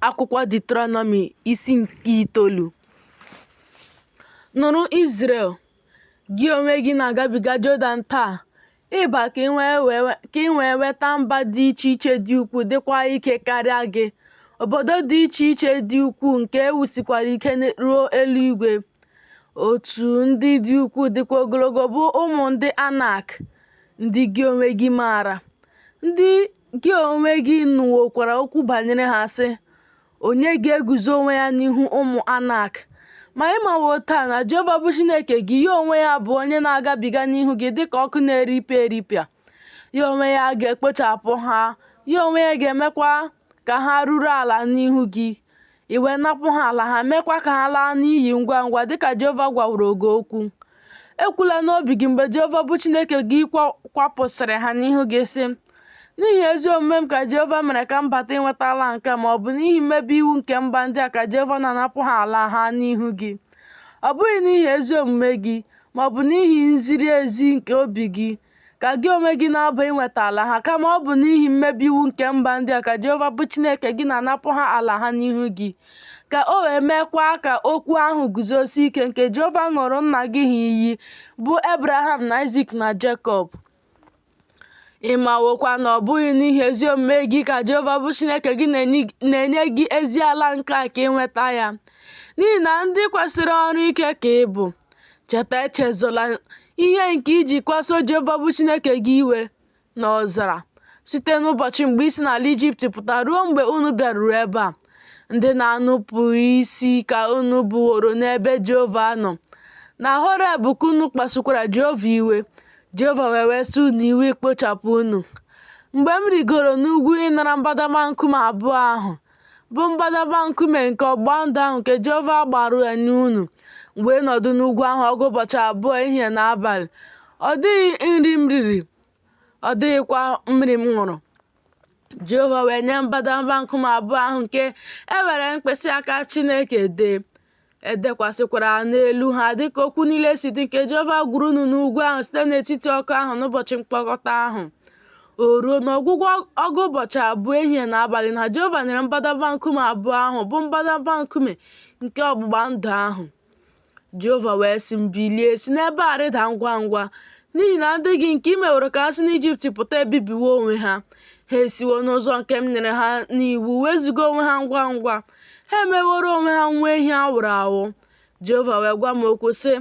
Akwụkwọ Deuteronomy isi nke 9. Nụrụ Izrel, gị onwe gị na-agabiga Jọdan taa ịba ka ị wee nweta mba dị iche iche dị ukwuu dịkwa ike karịa gị, obodo dị iche iche dị ukwuu nke e wusikwara ike ruo eluigwe. Otu ndị dị ukwuu dịkwa ogologo bụ ụmụ ndị Anak, ndị gị onwe gị maara. Ndị gị onwe gị nụwokwara okwu banyere ha, sị, onye ga-eguzo onwe ya n'ihu ụmụ Anak? Ma ịmawo taa na Jehova bụ Chineke gị, ya onwe ya bụ onye na-agabiga n'ihu gị dịka ọkụ na-eripịa eripịa. Ya onwe ya ga-ekpochapụ ha, ya onwe ya ga-emekwa ka ha ruru ala n'ihu gị, i wee napụ ha ala ha, mekwa ka ha laa n'iyi ngwa ngwa dịka Jehova gwaworo gị okwu. Ekwula n'obi gị mgbe Jehova bụ Chineke gị kwapụsịrị ha n'ihu gị, sị, n'ihi ezi omume m ka Jehova mere ka m bata inweta ala nke a, ma ọ bụ n'ihi mmebi iwu nke mba ndị a ka Jehova na-anapụ ha ala ha n'ihu gị. Ọ bụghị n'ihi ezi omume gị, ma ọ bụ n'ihi nziri ezi nke obi gị ka gị onwe gị na-aba inweta ala ha, kama ọ bụ n'ihi mmebi iwu nke mba ndị a ka Jehova bụ Chineke gị na-anapụ ha ala ha n'ihu gị, ka o wee meekwa ka okwu ahụ guzosie ike nke Jehova ṅụrụ nna gị ha iyi, bụ Abraham na Isaac na Jekọb. Ị mawokwa na ọ bụghị n'ihi ezi omume gị ka Jehova bụ Chineke gị na-enye gị ezi ala nke a ka ị nweta ya, n'ihi na ndị kwesịrị ọrụ ike ka ị bụ. Cheta, echezola ihe nke iji kwaso Jehova bụ Chineke gị iwe n'ọzara site n'ụbọchị mgbe ị si n'ala Ijipt pụta ruo mgbe unu bịaruru ebe a. Ndị na-anụpụ isi ka unu buworo n'ebe Jehova nọ. Na Horeb ka unu kpasukwara Jehova iwe. Jehova wee wesị unu iwe ikpochapụ unu. Mgbe m rigoro n'ugwu ịnara mbadamba nkume abụọ ahụ, bụ mbadamba nkume nke ọgbụgba ndụ ahụ nke Jehova gbara ya n'unu, mgbe nọdụ n'ugwu ahụ ọgụ ụbọchị abụọ, ehihie na abalị, ọ dịghị nri m riri, ọ dịghịkwa mmiri m ṅụrụ. Jehova wee nye mbadamba nkume abụọ ahụ nke e were mkpịsị aka Chineke edekwasịkwara n'elu ha, dịka okwu niile si dị nke Jehova gwuru unu n'ugwu ahụ site n'etiti ọkụ ahụ n'ụbọchị mkpokọta ahụ. O ruo n'ọgwụgwụ ọgụ ụbọchị abụọ, ehihie na abalị, na Jehova nyere mbadamba nkume abụọ ahụ, bụ mbadamba nkume nke ọgbụgba ndụ ahụ. Jehova wee sị m, bilie, si n'ebe a rịda ngwa ngwa, n'ihi na ndị gị nke i meworo ka ha si n'Ijipt pụta ebibiwo onwe ha. Ha esiwo n'ụzọ nke m nyere ha n'iwu wezuga onwe ha ngwa ngwa. Ha emeworo onwe ha nwa ehi awụrụ awụ. Jehova wee gwa m okwu, sị,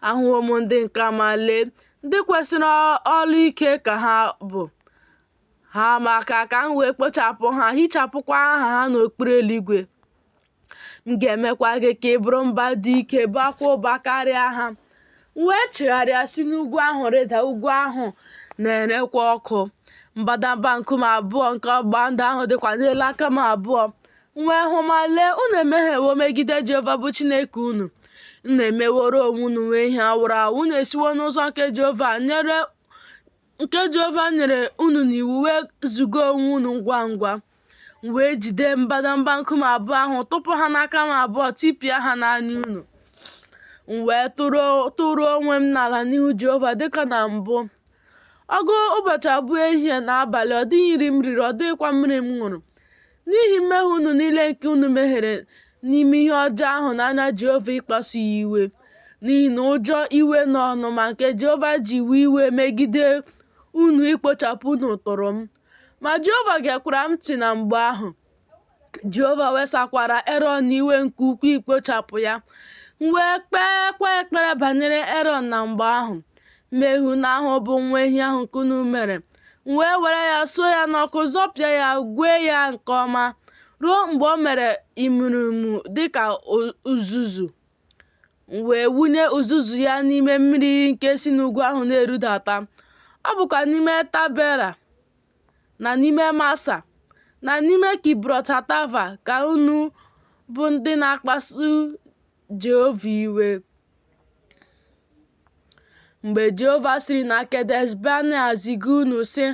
ahụwo m ndị nke a, ma lee, ndị kwesịrị ọrụ ike ka ha bụ. Ha maka ka m wee kpochapụ ha, hichapụkwa aha ha n'okpuru eluigwe. M ga-emekwa gị ka ị bụrụ mba dị ike, bakwa ụba karịa ha. M wee chigharịa si n'ugwu ahụ rịda. Ugwu ahụ na-erekwa ọkụ. Mbadamba nkume abụọ nke ọgbụgba ndụ ahụ dịkwa n'elu aka m abụọ. M wee hụ, ma lee, unu emehiewo megide Jehova bụ Chineke unu. Unu emeworo onwe unu nwa ehi awụrụ awụ. Unu esiwo n'ụzọ nke Jehova nyere unu n'iwu wee zuga onwe unu ngwa ngwa. M wee jide mbadamba nkume abụọ ahụ, tụpụ ha n'aka m abụọ, tipịa ha n'anya unu. M wee tụrụ onwe m n'ala n'ihu Jehova dịka na mbụ. Ọgụ ụbọchị abụọ, ehihie na abalị, ọ dịghị nri m riri, ọ dịghịkwa mmiri m ṅụrụ, n'ihi mmehie unu niile nke unu mehiere n'ime ihe ọjọọ ahụ n'anya Jehova ịkpasu ya iwe. N'ihi na ụjọ, iwe na ọnụma nke Jehova ji wee iwe megide unu ikpochapụ unu tụrụ m. Ma Jehova gekwara m ntị na mgbe ahụ. Jehova wesakwara Erọn iwe nke ukwuu ikpochapụ ya. M wee kpeekwa ekpere banyere Erọn na mgbe ahụ. Mmehie unu ahụ bụ nwa ehi ahụ nke unu mere. M wee were ya suo ya n'ọkụ, zọpịa ya, gwee ya nke ọma ruo mgbe o mere imurimu dịka uzuzu. M wee wụnye uzuzu ya n'ime mmiri nke si n'ugwu ahụ na-erudata. Ọ bụkwa n'ime Tabera na n'ime Masa na n'ime Kibrọt Hatava ka unu bụ ndị na-akpasu Jehova iwe. Mgbe Jehova siri na Kedesh Banea ziga unu, sị,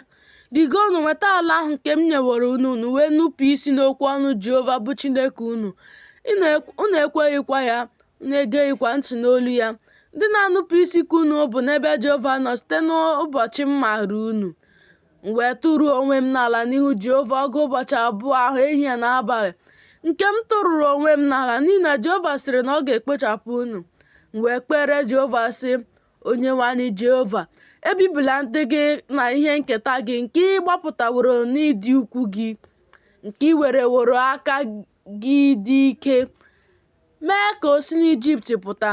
rigoonu nweta ala ahụ nke m nyeworo unu, wee nupụ isi n'okwu ọnụ Jehova bụ Chineke unu. Unu ekweghịkwa ya, unu egeghịkwa ntị n'olu ya. Ndị na-anụpụ isi ka unu bụ n'ebe Jehova nọ site n'ụbọchị m maara unu. M wee tụrụ onwe m n'ala n'ihu Jehova ọgụ ụbọchị abụọ ahụ, ehihie na abalị, nke m tụrụrụ onwe m n'ala n'ihi na Jehova sịrị na ọ ga-ekpochapụ unu. M wee kpere Jehova sị, Onyenwe anyị Jehova, ebibila ndị gị na ihe nketa gị nke ị gbapụtaworo n'ịdị ukwu gị, nke ị wereworo aka gị dị ike mee ka o si n'Ijipt pụta.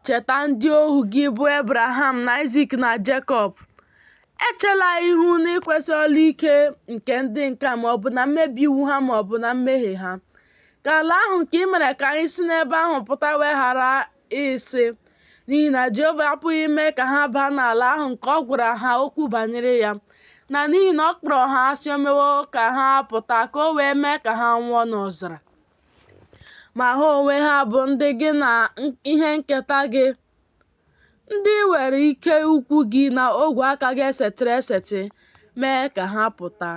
Cheta ndị ohu gị bụ Ebraham na Isak na Jekọb. Echela ihu n'ikwesị ọlụ ike nke ndị nka maọbụ na mmebi iwu ha maọbụ na mmehie ha. Ka ala ahụ nke ị mere ka anyị si n'ebe ahụ pụta wee ghara ịsị, n'ihi na Jehova apụghị ime ka ha baa n'ala ahụ nke ọ gwara ha okwu banyere ya, na n'ihi na ọ kpọrọ ha asị o mewo ka ha pụta ka o wee mee ka ha nwụọ n'ọzara. Ma ha onwe ha bụ ndị gị na ihe nketa gị, ndị were ike ukwu gị na ogwe aka gị esetịrị esetị mee ka ha pụta.